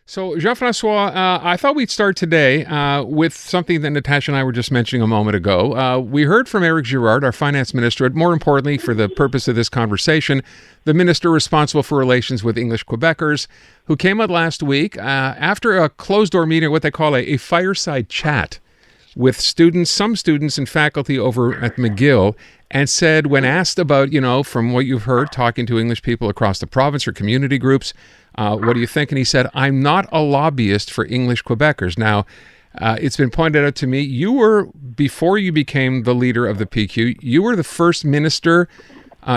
So, Jean-François, I thought we'd start today with something that Natasha and I were just mentioning a moment ago. We heard from Éric Girard, our finance minister, but more importantly, for the purpose of this conversation, the minister responsible for relations with English Quebecers, who came out last week after a closed-door meeting, what they call a fireside chat with students, some students and faculty over at McGill, and said, when asked about, from what you've heard, talking to English people across the province or community groups, what do you think? And he said, I'm not a lobbyist for English Quebecers. Now, it's been pointed out to me, before you became the leader of the PQ, you were the first minister.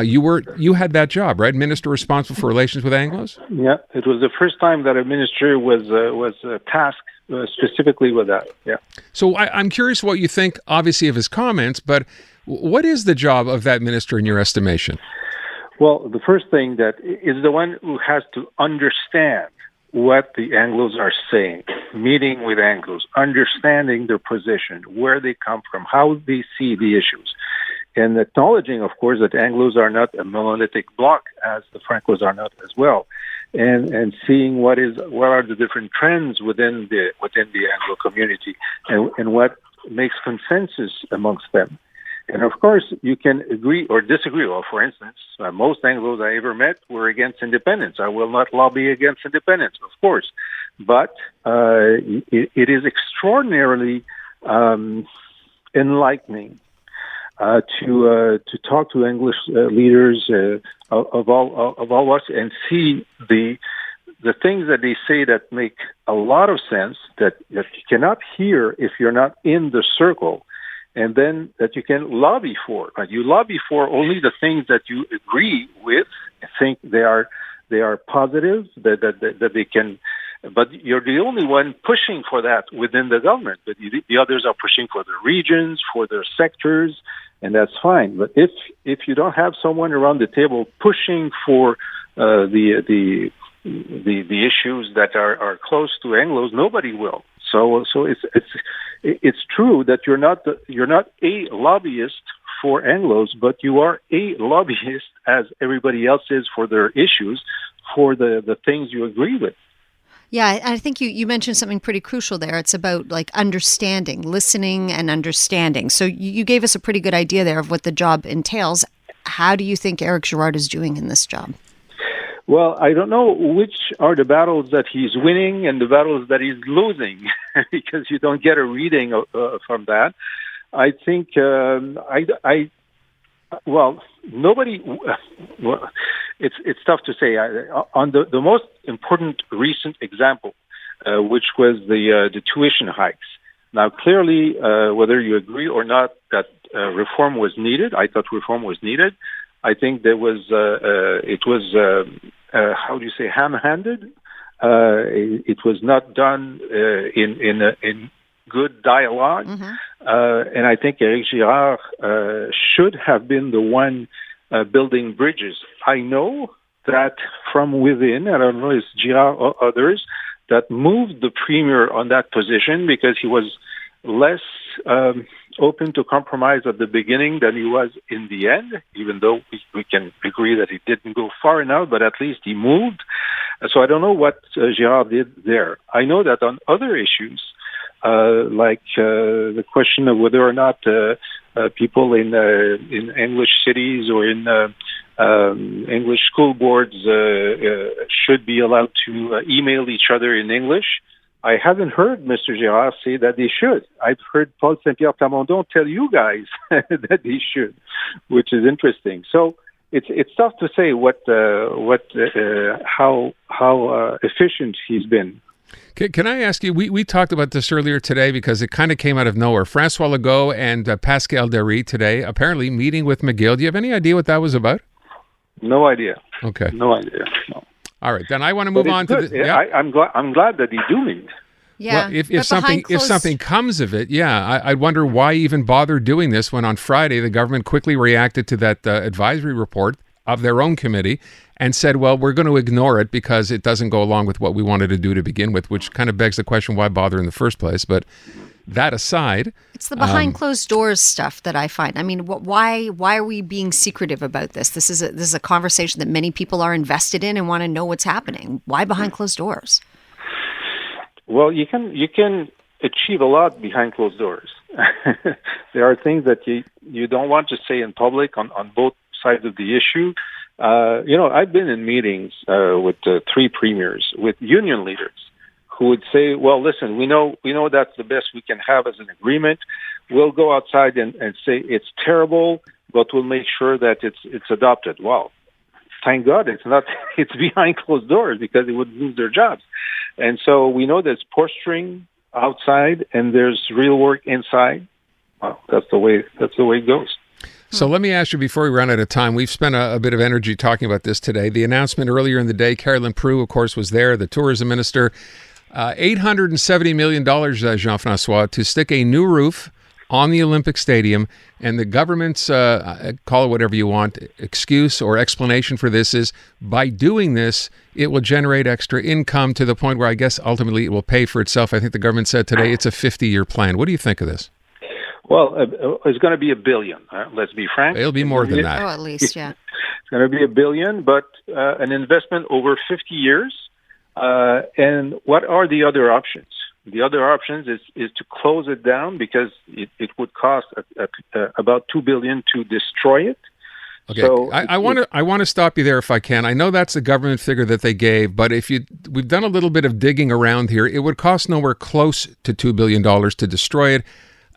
You had that job, right? Minister responsible for relations with Anglos? Yeah, it was the first time that a minister was tasked specifically with that. Yeah. So I'm curious what you think, obviously, of his comments, but what is the job of that minister in your estimation? Well, the first thing that is the one who has to understand what the Anglos are saying, meeting with Anglos, understanding their position, where they come from, how they see the issues, and acknowledging, of course, that Anglos are not a monolithic bloc, as the Francos are not as well, and seeing what are the different trends within the Anglo community, and what makes consensus amongst them. And of course, you can agree or disagree. Well, for instance, most Anglos I ever met were against independence. I will not lobby against independence, of course. But it is extraordinarily enlightening to talk to English leaders of all us and see the things that they say that make a lot of sense that you cannot hear if you're not in the circle. And then that you can lobby for. You lobby for only the things that you agree with, think they are positive, that they can. But you're the only one pushing for that within the government. But the others are pushing for their regions, for their sectors, and that's fine. But if you don't have someone around the table pushing for the issues that are close to Anglos, nobody will. So it's true that you're not a lobbyist for Anglos, but you are a lobbyist, as everybody else is, for their issues, for the things you agree with. Yeah, I think you mentioned something pretty crucial there. It's about understanding, listening and understanding. So you gave us a pretty good idea there of what the job entails. How do you think Éric Girard is doing in this job? Well, I don't know which are the battles that he's winning and the battles that he's losing, because you don't get a reading from that. I think nobody. Well, it's tough to say. On the most important recent example, which was the tuition hikes. Now, clearly, whether you agree or not that reform was needed, I thought reform was needed. I think there was it was how do you say, ham-handed. It was not done in good dialogue, and I think Éric Girard should have been the one building bridges. I know that from within, I don't know if it's Girard or others, that moved the premier on that position because he was less open to compromise at the beginning than he was in the end, even though we can agree that he didn't go far enough, but at least he moved. So I don't know what Girard did there. I know that on other issues, like the question of whether or not people in English cities or in English school boards should be allowed to email each other in English, I haven't heard Mr. Girard say that they should. I've heard Paul Saint-Pierre Plamondon tell you guys that they should, which is interesting. So it's tough to say how efficient he's been. Can I ask you, we talked about this earlier today because it kind of came out of nowhere. François Legault and Pascal Derry today apparently meeting with McGill. Do you have any idea what that was about? No idea. Okay. No idea. No. All right, then I want to move on to the. Yeah. I'm glad that he do meet. Yeah. Well, if something comes of it, I wonder why even bother doing this when on Friday the government quickly reacted to that advisory report of their own committee and said, well, we're going to ignore it because it doesn't go along with what we wanted to do to begin with, which kind of begs the question, why bother in the first place? But that aside, it's the behind closed doors stuff that I find. I mean, why are we being secretive about this? This is a conversation that many people are invested in and want to know what's happening. Why behind closed doors? Well, you can achieve a lot behind closed doors. There are things that you don't want to say in public on both sides of the issue. I've been in meetings with three premiers, with union leaders, who would say, well, listen, we know that's the best we can have as an agreement. We'll go outside and say it's terrible, but we'll make sure that it's adopted. Well, thank God it's not. It's behind closed doors, because they would lose their jobs. And so we know there's posturing outside and there's real work inside. Well, that's the way it goes. So let me ask you, before we run out of time, we've spent a bit of energy talking about this today. The announcement earlier in the day, Carolyn Proulx, of course, was there, the tourism minister. $870 million, Jean-François, to stick a new roof on the Olympic Stadium. And the government's, call it whatever you want, excuse or explanation for this is, by doing this, it will generate extra income to the point where I guess ultimately it will pay for itself. I think the government said today it's a 50-year plan. What do you think of this? Well, it's going to be $1 billion. Let's be frank. It'll be more than that. Oh, at least, yeah. It's going to be $1 billion, but an investment over 50 years. And what are the other options? The other options is to close it down, because it would cost about $2 billion to destroy it. Okay, so I want to stop you there if I can. I know that's the government figure that they gave, but we've done a little bit of digging around here. It would cost nowhere close to $2 billion to destroy it.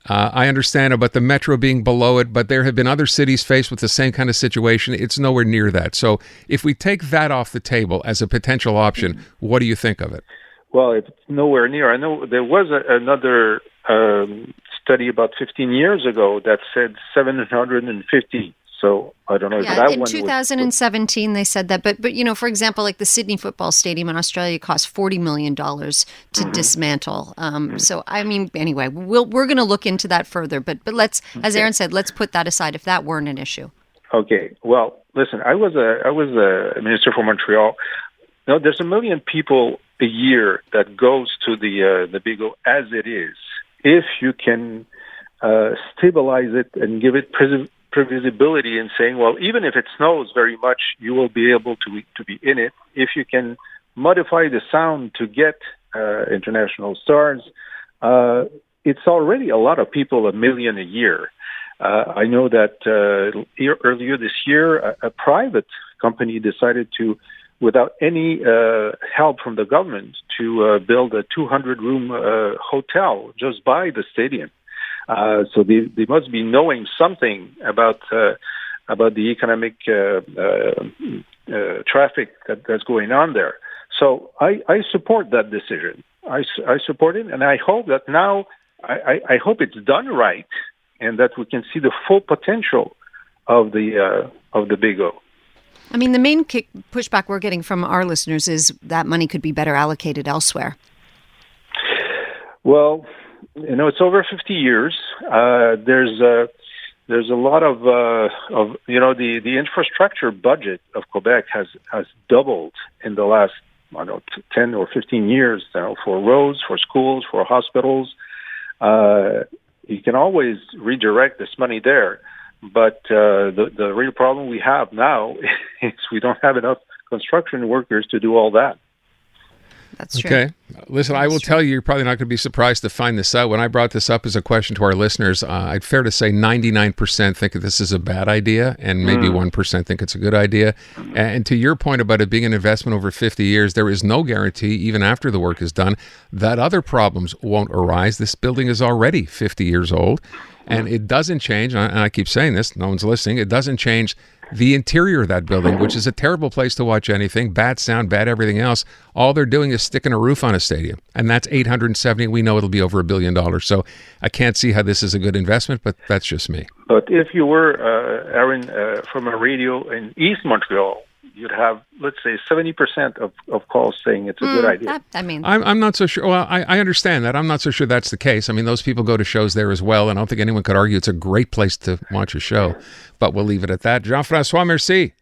I understand about the metro being below it, but there have been other cities faced with the same kind of situation. It's nowhere near that. So if we take that off the table as a potential option, what do you think of it? Well, it's nowhere near. I know there was another study about 15 years ago that said 750. So I don't know if that one. In 2017, they said that. But for example, like the Sydney football stadium in Australia cost $40 million to dismantle. So I mean, anyway, we're going to look into that further. But let's, as Aaron said, let's put that aside if that weren't an issue. Okay. Well, listen, I was a minister for Montreal. Now, there's 1 million people a year that goes to the Bigot as it is. If you can stabilize it and give it previsibility in saying, well, even if it snows very much, you will be able to be in it. If you can modify the sound to get international stars, it's already a lot of people, 1 million a year. I know that earlier this year, a private company decided to, without any help from the government, to build a 200-room hotel just by the stadium. So they must be knowing something about the economic traffic that's going on there. So I support that decision. I support it, and I hope that now I hope it's done right, and that we can see the full potential of the Bigot. I mean, the main pushback we're getting from our listeners is that money could be better allocated elsewhere. Well, it's over 50 years. There's a lot of the infrastructure budget of Quebec has doubled in the last 10 or 15 years for roads, for schools, for hospitals. You can always redirect this money there, but the real problem we have now is we don't have enough construction workers to do all that. That's true. Okay. Listen, I will tell you, you're probably not going to be surprised to find this out. When I brought this up as a question to our listeners, I'd fair to say 99% think that this is a bad idea, and maybe 1% think it's a good idea. And to your point about it being an investment over 50 years, there is no guarantee, even after the work is done, that other problems won't arise. This building is already 50 years old, and it doesn't change, and I keep saying this, no one's listening, it doesn't change the interior of that building, which is a terrible place to watch anything, bad sound, bad everything else. All they're doing is sticking a roof on a stadium, and that's $870. We know it'll be over $1 billion. So I can't see how this is a good investment, but that's just me. But if you were, Aaron, from a radio in East Montreal, you'd have, let's say, 70% of calls saying it's a good idea. I'm not so sure. Well, I understand that. I'm not so sure that's the case. I mean, those people go to shows there as well, and I don't think anyone could argue it's a great place to watch a show. But we'll leave it at that. Jean-François, merci.